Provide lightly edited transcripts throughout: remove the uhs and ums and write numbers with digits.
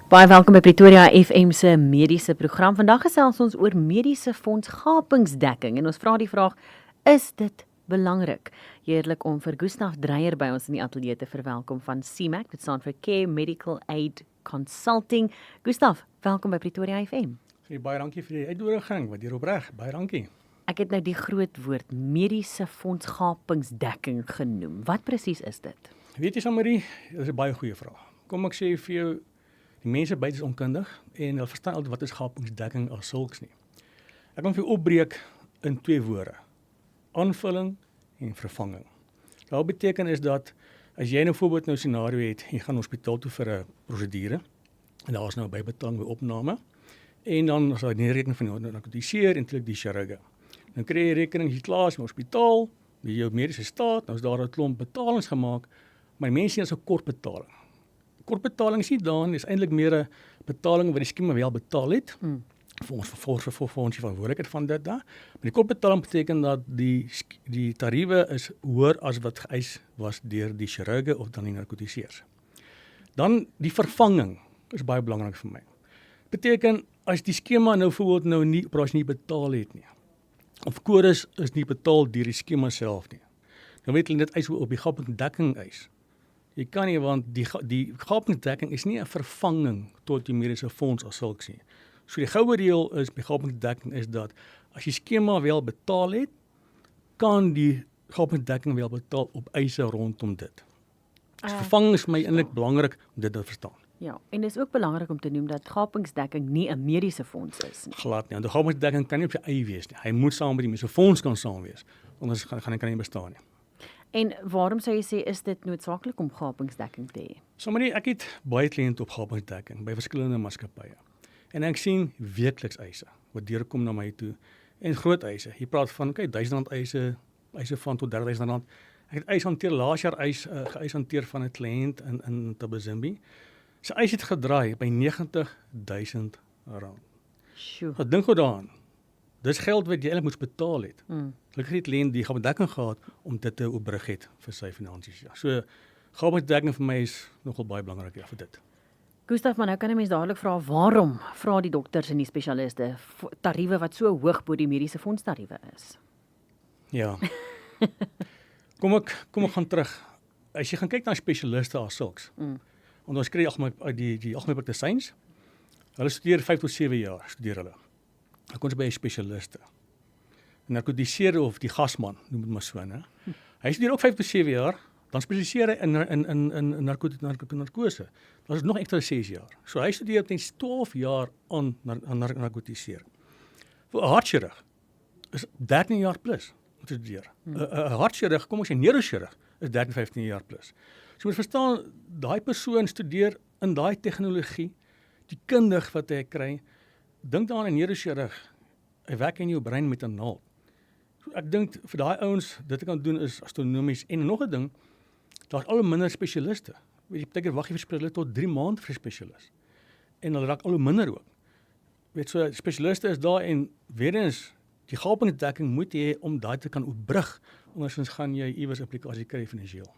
Baie welkom by Pretoria FM se mediese program. Vandag gesels ons oor mediese fondsgapingsdekking en ons vra die vraag: is dit belangrik? Heerlik om vir Gustaf Dreyer by ons in die ateljee te verwelkom van CMAC, dit staan vir Care Medical Aid Consulting. Gustaf, welkom by Pretoria FM. Baie dankie vir die uitnodiging, wat hier opreg. Baie dankie. Ek het nou die groot woord mediese fondsgapingsdekking genoem. Wat presies is dit? Weet jy, Samarie, dit is 'n baie goeie vraag. Kom ek sê vir jou, die mense buite is onkundig en hulle verstaan altyd wat is gapingsdekking as sulks nie. Ek kan vir jou opbreek in 2 woorde: aanvulling en vervanging. Wat beteken is dat as jy nou voorbeeld nou scenario het, jy gaan hospitaal toe vir 'n prosedure en daar is nou 'n bybetaling by opname en dan is daar 'n rekening van die narkotiseer en natuurlik die chirurge. Dan kry jy rekening hier klaar in die hospitaal, by jou mediese staat, nou is daar 'n klomp betalings gemaak, maar die mense sien as 'n kort betaling. Kort betaling is nie dan, is eintlik meer 'n betaling wat die skema wel betaal het, vir ons vervolgens verantwoordelikheid van dit daar. Maar die kort betaling beteken dat die tariewe is hoër as wat geëis was deur die chirurge of dan die narkotiseers. Dan die vervanging is baie belangrik vir my. Beteken as die skema nou voorbeeld nou nie operasie nie betaal het nie, of kodes is nie betaal deur die skema self nie, dan weet hulle net eis op die gapingsdekking eis. Jy kan nie, want die gapingsdekking is nie 'n vervanging tot die mediese fonds as sulks nie. So die goue reël is by gapingsdekking is dat as die skema wel betaal het, kan die gapingsdekking wel betaal op eise rondom dit. Dus vervanging is vir my eintlik belangrik om dit te verstaan. Ja, en dit is ook belangrik om te noem dat gapingsdekking nie 'n mediese fonds is nie. Glad nie, want die gapingsdekking kan nie op sy eie wees nie. Hy moet saam met die mediese fonds kan saam wees, anders kan hy nie bestaan nie. En waarom sou jy sê is dit noodsaaklik om gapingsdekking te hê? Sommige ek het baie kliënte op gapingsdekking by verskillende maatskappye. En ek sien weekliks eise wat deurkom na my toe en groot eise. Jy praat van R1000 eise van tot R30.000. Ek het eis hanteer laas jaar geëis hanteer van 'n kliënt in Tabazimbi. Sy eis het gedraai by R90.000. Sjoe. Wat dink jy daaraan? Dis geld wat jy eintlik moes betaal het. Gelukkig het die kliënt die gapingsdekking gehad om dit te opbring het vir sy finansies. Ja. So gapingsdekking vir my is nogal baie belangrik vir dit. Gustaf, maar nou kan 'n mens dadelik vra waarom vra die dokters en die spesialiste tariewe wat so hoog bo die mediese fondstariewe is? Ja. Kom ek gaan terug. As jy gaan kyk na spesialiste as sulks. Want ons kry die algemene praktisyns. Hulle studeer 5 tot 7 jaar, studeer hulle. Dan kom jy by 'n spesialiste. 'n narkotiseer of die gasman, noem dit maar so, né? Hy studeer ook 5 tot 7 jaar, dan spesialiseer hy in narkose. Dat is nog ekstra 6 jaar. So hy studeer ten 12 jaar aan narkotiseer. Vir 'n hartchirurg is 13 jaar plus om te studeer. 'n hartchirurg, kom ons sê neurochirurg, is 13, 15 jaar plus. So jy moet verstaan, daai persoon studeer in daai tegnologie, die kundig wat hy kry. Dink daaraan 'n neurochirurg, hy werk in jou brein met 'n naald. So ek dink vir daai ouens, dit kan doen is astronomies. En nog 'n ding, daar's al hoe minder spesialiste. Weet jy, partykeer wag jy vir spesialiste tot 3 maande vir 'n spesialis. En hulle raak al hoe minder ook. Weet so, spesialiste is daar en weer eens, die gapingsdekking moet jy hê om daai te kan opbrug, andersins gaan jy iewers implikasie kry finansiëel.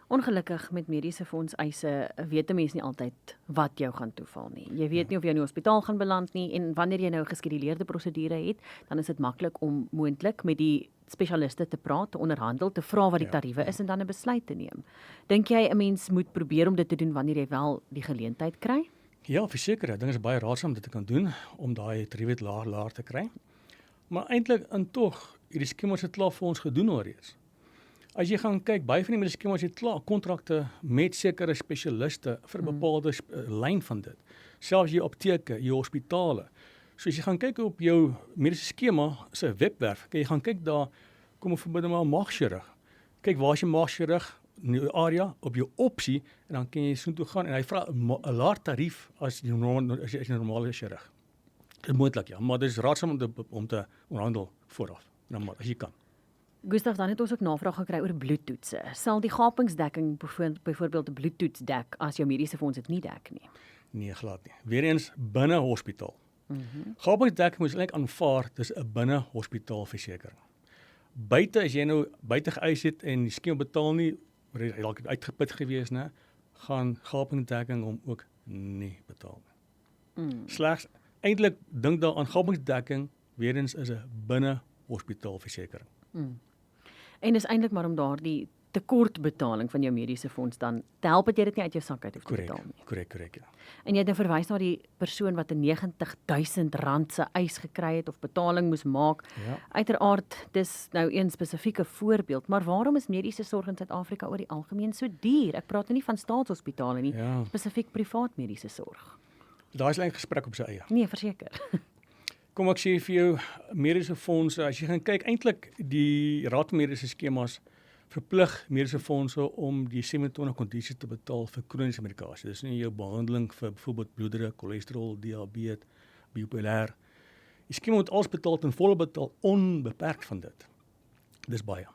Ongelukkig met mediese fondseise weet 'n mens nie altyd wat jou gaan toeval nie. Jy weet nie of jy in die hospitaal gaan beland nie en wanneer jy nou 'n geskeduleerde prosedure het, dan is dit maklik om moontlik met die spesialiste te praat, te onderhandel, te vra wat die tariewe is en dan 'n besluit te neem. Dink jy 'n mens moet probeer om dit te doen wanneer jy wel die geleentheid kry? Ja, verseker, ek dink dit is baie raadsaam om dit te kan doen om daai tariewe laer te kry. Maar eintlik in tog, hierdie skemas het klaar vir ons gedoen alreeds. As jy gaan kyk, baie van die mediese skemas het klaar kontrakte met sekere spesialiste vir 'n bepaalde lyn van dit. Selfs jou apteke, jou hospitale. So as jy gaan kyk op jou mediese skema, se webwerf, kan jy gaan kyk daar, kom ons voorbeeld maar 'n maagchirurg. Kyk waar is jou maagchirurg in jou area op jou opsie en dan kan jy soontoe gaan en hy vra 'n laer tarief as die normale chirurg. Dit is moontlik, ja, maar dit is raadsaam om te onderhandel vooraf, maar as jy kan. Gustaf, dan het ons ook navraag gekry oor bloedtoetse. Sal die gapingsdekking byvoorbeeld 'n bloedtoets dek as jou mediese fonds dit nie dek nie? Nee, glad nie. Weereens binne hospitaal. Gapingsdekking moet eintlik aanvaar, dis 'n binne hospitaal versekering. Buite as jy nou buite geëis het en die skema betaal nie, dalk uitgeput gewees, né, gaan gapingsdekking hom ook nie betaal nie. Slegs eintlik dink daar aan gapingsdekking, weer eens is 'n binne hospitaalversekering. En dis eintlik maar om daardie tekortbetaling van jou mediese fonds dan te help dat jy dit nie uit jou sak uit hoef te betaal nie. Korrek, ja. En jy het nou verwys na die persoon wat 'n R90,000 se eis gekry het of betaling moes maak. Ja. Uiteraard, dis nou een spesifieke voorbeeld, maar waarom is mediese sorg in Suid-Afrika oor die algemeen so duur? Ek praat nou nie van staatshospitale nie, Ja. spesifiek privaat mediese sorg. Daar is 'n gesprek op sy eie. Nee, verseker. Kom ek sê vir jou, mediese fondse, as jy gaan kyk, eintlik die Raad van Mediese Skemas verplig mediese fondse om die 27 kondisies te betaal vir kroniese medikasie. Dis nie jou behandeling vir byvoorbeeld bloeddruk, cholesterol, diabetes, bipolêr. Die skema moet alles betaal en volle betaal, onbeperk van dit. Dis baie.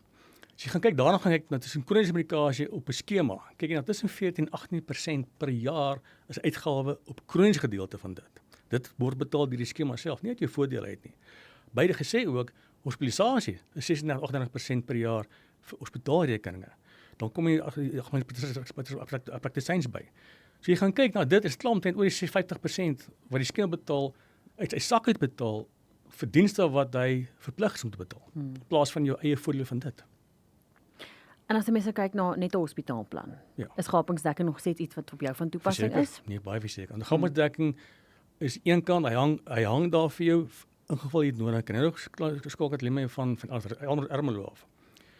As jy gaan kyk, daarna gaan kyk na tussen kroniese medikasie op 'n skema. Kyk jy na tussen 14-18% per jaar is uitgawe op kroniese gedeelte van dit. Dit word betaal deur die skema self, nie uit jou voordeel uit nie. Beide gesê ook, hospitalisasie is 36-38% per jaar vir hospitaalrekeninge. Dan kom jy praktisyns by. So jy gaan kyk na dit, is klaamtent oor die 50% wat die skema betaal, uit sy sak uit betaal, vir dienste wat hy verplig is om te betaal, in plaas van jou eie voordeel van dit. En as jy mense kyk na net 'n hospitaalplan, Ja. is gapingsdekking nog steeds iets wat op jou van toepassing is? Nee, baie verseker. Die gapingsdekking is een kant, hy hang daar vir jou, in geval jy dit nodig kan. Hy ook geskakel het lemme van ander Ermelo af.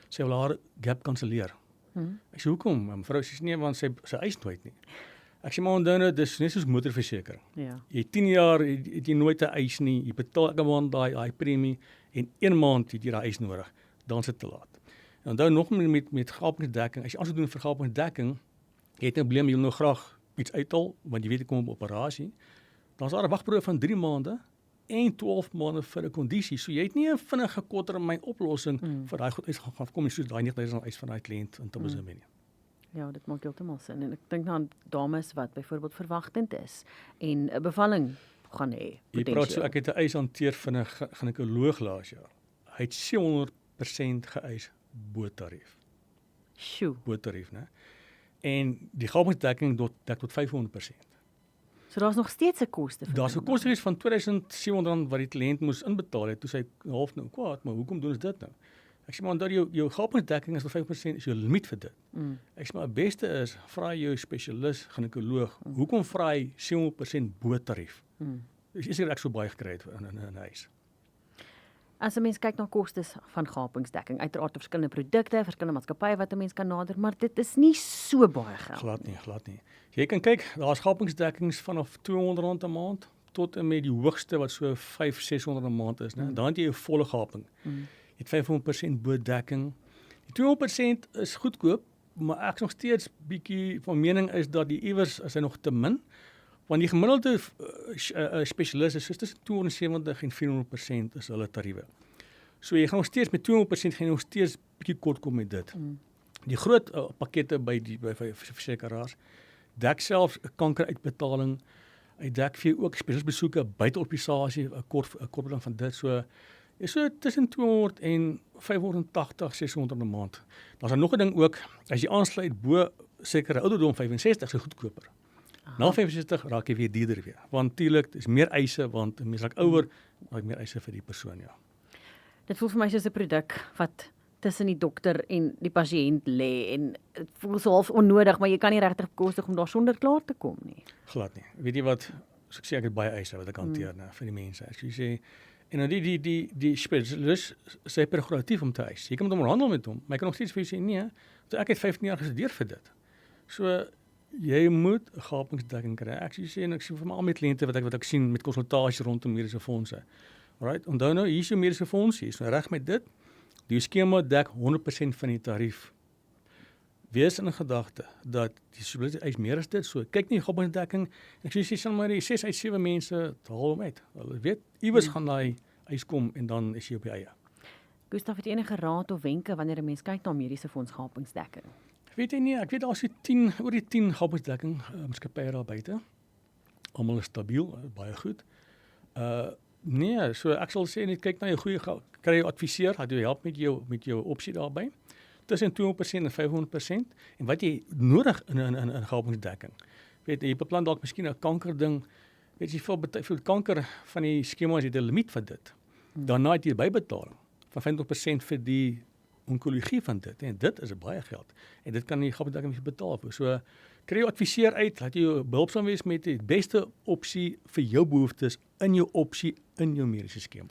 Sy wil haar gap kanselleer. Ek sê, hoekom? Mevrou sê nee, want sy eis nooit nie. Ek sê maar onthou nou, dis net soos motorversekering. Ja. Jy 10 jaar het jy nooit 'n eis nie. Jy betaal elke maand daai premie en 1 maand het jy daai eis nodig. Dan is dit te laat. En onthou nog met gapingsdekking, as jy aansoek doen vir gapingsdekking, jy het 'n probleem, jy wil nou graag iets uithaal, want jy weet jy kom op operasie, dan is daar 'n wagperiode van 3 maande en 12 maande vir 'n kondisie. So jy het nie 'n vinnige korttermyn oplossing vir daai goed uitgaan kom nie, soos daai 9000 eis van daai kliënt in Tabosemen. Ja, dit maak heeltemal sin en ek dink aan dames wat byvoorbeeld verwagtend is en 'n bevalling gaan hê. Jy praat so, ek het 'n eis hanteer van 'n ginekoloog laas jaar. Hy het 700% geëis bo tarief. Sjoe. Bo tarief, né? En die gapingsdekking dek tot 500%. So daar's nog steeds 'n koste vir. Daar's 'n koste gewees van R2700 wat die kliënt moes inbetaal het, toe sy half nou kwaad, maar hoekom doen ons dit nou? Ek sê maar omdat jou gapingsdekking is tot 5% is jou limiet vir dit. Ek sê maar die beste is, vra jou spesialis, ginekoloog, hoekom vra hy 700% bo tarief? Dis ek so baie gekry het in 'n huis. As 'n mens kyk na kostes van gapingsdekking, uiteraard verskillende produkte, verskillende maatskappye wat 'n mens kan nader, maar dit is nie so baie geld. Glad nie. Jy kan kyk, daar's gapingsdekkings vanaf R200 'n maand tot en met die hoogste wat so R500-600 'n maand is, né? Dan het jy 'n volle gaping. Jy het 500% bo dekking. Die 200% is goedkoop, maar ek is nog steeds bietjie van mening is dat die iewers is hy nog te min. Want die gemiddelde spesialis is tussen 270 en 400% is hulle tariewe. So jy gaan nog steeds met 200% gaan jy nog steeds bietjie kort kom met dit. Die groot pakkette by versekeraars dek selfs 'n kankeruitbetaling. Hy dek vir jou ook spesialisbesoeke buite operasie, 'n kortbetaling van dit. So is so tussen 200 en 580, 600 'n maand. Daar's nog 'n ding ook, as jy aansluit bo sekere ouderdom 65 is goedkoper. Na 65 raak jy weer duurder weer. Want natuurlik, dis meer eise want mense raak ouer, raak meer eise vir die persoon, ja. Dit voel vir my soos 'n produk wat tussen die dokter en die pasiënt lê en dit voel so half onnodig, maar jy kan nie regtig bekostig om daar sonder klaar te kom nie. Glad nie. Weet jy wat, soos ek sê, ek het baie eise wat ek hanteer vir die mense. As jy sê, en dan die spesialis sê prerogatief om te eis. Jy kan met hom handel met hom, maar jy kan nog steeds vir jou sê nee, want ek het 15 jaar gestudeer vir dit. So jy moet 'n gapingsdekking kry. Ek sê en ek sien vir my al my kliënte wat ek sien met konsultasies rondom mediese fondse. Alright, onthou nou, hier is jou mediese fonds, jy is nou reg met dit. Die skema dek 100% van die tarief. Wees in gedagte dat die spesialis eis meer as dit. So kyk nie gapingsdekking. Ek sê sal maar die 6 uit 7 mense haal hom uit. Hulle weet iewers gaan daai eis kom en dan is jy op die eie. Gustaf, het enige raad of wenke wanneer 'n mens kyk na mediese fonds gapingsdekking? Weet jy nie, ek weet daar is oor die 10 gapingsdekking maatskappye daar buite. Almal is stabiel, baie goed. Nee, so ek sal sê net kyk na jou goeie kry jou adviseur, dat jy help met jou opsie daarbey. Tussen 200% en 500% en wat jy nodig in gapingsdekking. Weet jy beplan dalk miskien 'n kanker ding. Weet jy veel kanker van die skemas het 'n limiet vir dit. Daarna het jy bybetaling van 50% vir die onkologie van dit en dit is baie geld. En dit kan die gapdekking nie betaal vir. So kry jou adviseer uit, laat jy behulpsaam wees met die beste opsie vir jou behoeftes in jou opsie in jou mediese skema.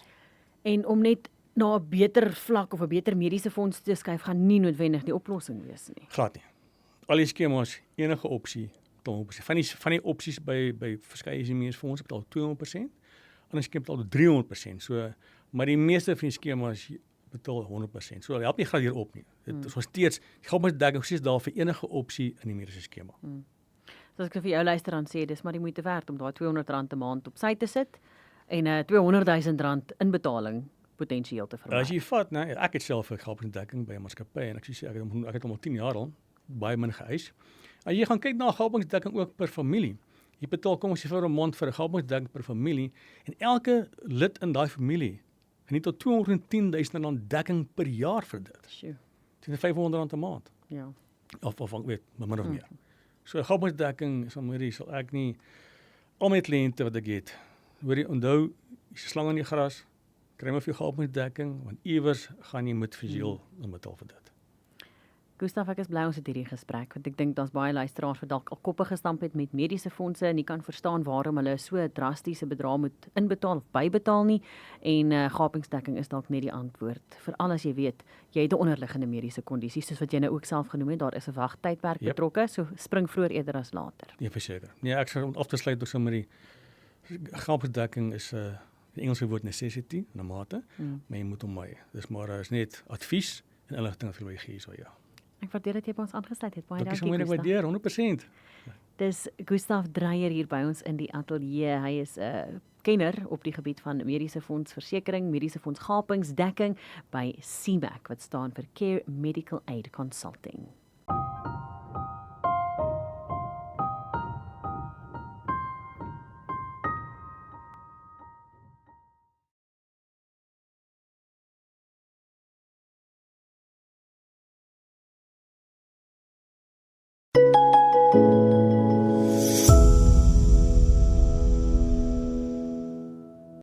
En om net na 'n beter vlak of 'n beter mediese fonds te skuif gaan nie noodwendig die oplossing wees nie. Glad nie. Al die skemas, enige opsie, van die opsies by verskeie mediese fondse betaal 200%, ander skema betaal 300%. So, maar die meeste van die skemas betaal 100%. So help nie glad hier op nie. Dit is nog steeds die gapdekking is daar vir enige opsie in die mediese skema. So as ek vir jou luister dan sê dis maar die moeite werd om daai R200 'n maand op sy te sit en 'n R200,000 inbetaling potensieel te vermy. As jy vat, nee, ek het self 'n gapdekking by 'n maatskappy en ek sê ek het hom al 10 jaar al baie min geëis. As jy gaan kyk na gapdekking ook per familie. Jy betaal kom ons sê vir 'n maand vir 'n gapdekking per familie en elke lid in daai familie geniet tot R210,000 dekking per jaar vir dit. Sjoe. Dit is R500 'n maand. Ja. Of weet, min of meer. So gapdekking sal ek nie al my kliënte wat ek het. Hoor jy onthou, jy's 'n slang in die gras, kry maar vir jou gapdekking want iewers gaan jy moet visueel betaal vir dit. Gustav, ek is bly ons het hierdie gesprek want ek dink daar's baie luisteraars wat dalk al koppe gestamp het met mediese fondse en nie kan verstaan waarom hulle so 'n drastiese bedrag moet inbetaal of bybetaal nie en gapingsdekking is dalk net die antwoord. Veral as jy weet jy het 'n onderliggende mediese kondisie soos wat jy nou ook self genoem het, daar is 'n wagtydperk betrokke, so spring vroeër eerder as later. Nee, verseker. Nee, ek sê om af te sluit ook sommer die gapdekking is die Engelse woord necessity, 'n mate, maar jy moet hom my. Dis maar is net advies en inligting vir my gee so ja. Ek waardeer dat jy by ons aangesluit het. Baie Dankie dankie. so baie waardeer 100%. Dis Gustav Dreyer hier by ons in die ateljee. Hy is 'n kenner op die gebied van mediese fondsversekering, mediese fonds gapingsdekking by CMAC wat staan vir Care Medical Aid Consulting.